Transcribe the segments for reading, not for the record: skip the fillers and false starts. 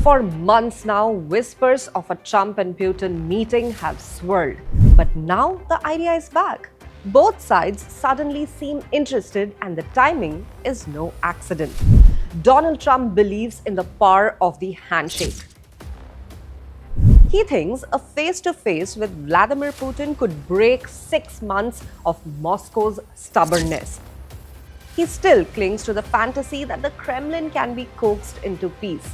For months now, whispers of a Trump and Putin meeting have swirled. But now the idea is back. Both sides suddenly seem interested, and the timing is no accident. Donald Trump believes in the power of the handshake. He thinks a face-to-face with Vladimir Putin could break 6 months of Moscow's stubbornness. He still clings to the fantasy that the Kremlin can be coaxed into peace.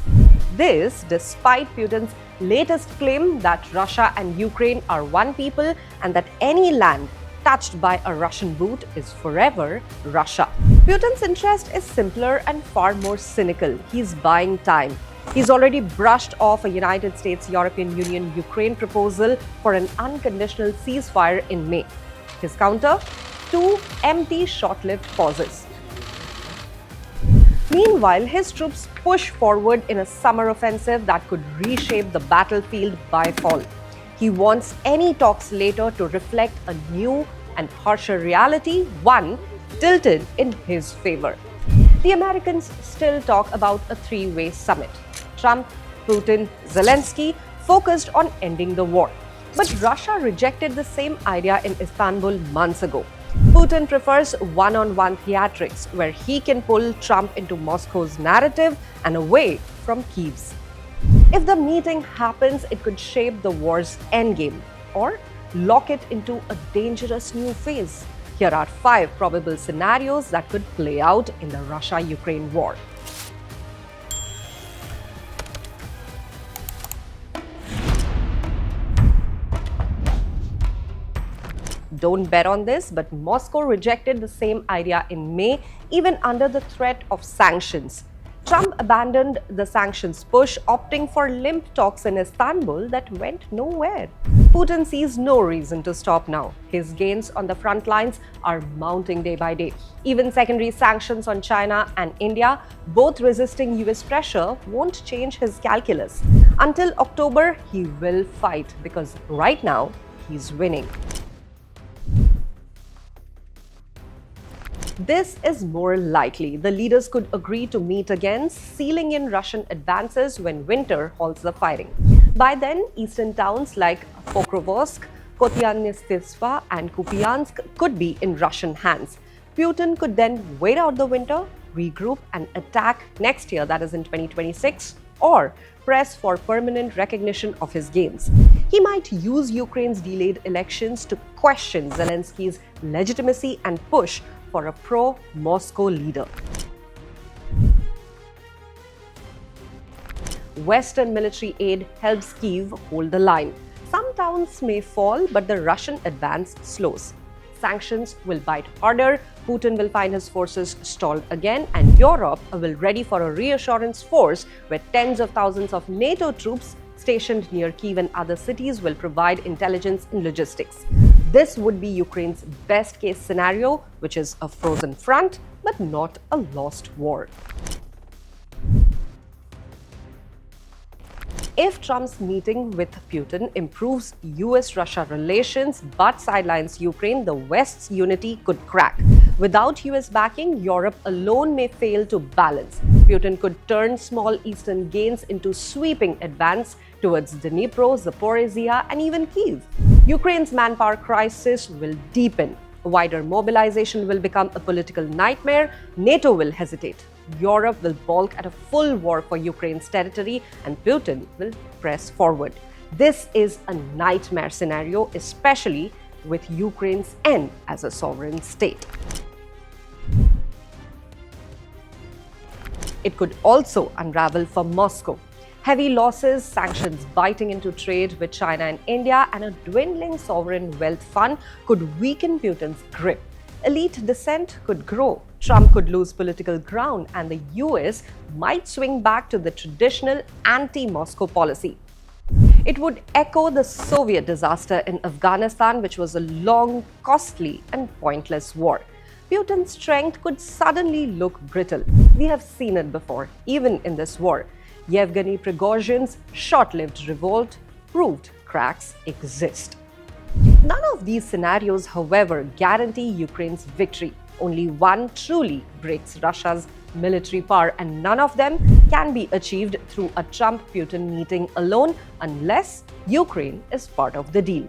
This, despite Putin's latest claim that Russia and Ukraine are one people and that any land touched by a Russian boot is forever Russia. Putin's interest is simpler and far more cynical. He's buying time. He's already brushed off a United States-European Union Ukraine proposal for an unconditional ceasefire in May. His counter? 2 empty, short-lived pauses. Meanwhile, his troops push forward in a summer offensive that could reshape the battlefield by fall. He wants any talks later to reflect a new and harsher reality, one tilted in his favor. The Americans still talk about a 3-way summit. Trump, Putin, Zelenskyy focused on ending the war. But Russia rejected the same idea in Istanbul months ago. Putin prefers one-on-one theatrics, where he can pull Trump into Moscow's narrative and away from Kyiv's. If the meeting happens, it could shape the war's endgame or lock it into a dangerous new phase. Here are 5 probable scenarios that could play out in the Russia-Ukraine war. Don't bet on this, but Moscow rejected the same idea in May, even under the threat of sanctions. Trump abandoned the sanctions push, opting for limp talks in Istanbul that went nowhere. Putin sees no reason to stop now. His gains on the front lines are mounting day by day. Even secondary sanctions on China and India, both resisting US pressure, won't change his calculus. Until October, he will fight, because right now, he's winning. This is more likely. The leaders could agree to meet again, sealing in Russian advances when winter halts the fighting. By then, eastern towns like Pokrovsk, Kotyantyskyva and Kupiansk could be in Russian hands. Putin could then wait out the winter, regroup and attack next year, that is in 2026, or press for permanent recognition of his gains. He might use Ukraine's delayed elections to question Zelensky's legitimacy and push for a pro-Moscow leader. Western military aid helps Kyiv hold the line. Some towns may fall, but the Russian advance slows. Sanctions will bite harder, Putin will find his forces stalled again, and Europe will ready for a reassurance force where tens of thousands of NATO troops stationed near Kyiv and other cities will provide intelligence and logistics. This would be Ukraine's best-case scenario, which is a frozen front, but not a lost war. If Trump's meeting with Putin improves US-Russia relations but sidelines Ukraine, the West's unity could crack. Without US backing, Europe alone may fail to balance. Putin could turn small eastern gains into sweeping advance towards Dnipro, Zaporizhia, and even Kyiv. Ukraine's manpower crisis will deepen. Wider mobilization will become a political nightmare. NATO will hesitate. Europe will balk at a full war for Ukraine's territory, and Putin will press forward. This is a nightmare scenario, especially with Ukraine's end as a sovereign state. It could also unravel for Moscow. Heavy losses, sanctions biting into trade with China and India, and a dwindling sovereign wealth fund could weaken Putin's grip. Elite dissent could grow. Trump could lose political ground, and the US might swing back to the traditional anti-Moscow policy. It would echo the Soviet disaster in Afghanistan, which was a long, costly, and pointless war. Putin's strength could suddenly look brittle. We have seen it before, even in this war. Yevgeny Prigozhin's short-lived revolt proved cracks exist. None of these scenarios, however, guarantee Ukraine's victory. Only one truly breaks Russia's military power, and none of them can be achieved through a Trump-Putin meeting alone unless Ukraine is part of the deal.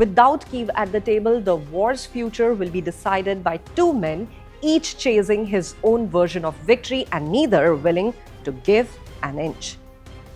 Without Kyiv at the table, the war's future will be decided by two men, each chasing his own version of victory and neither willing to give an inch.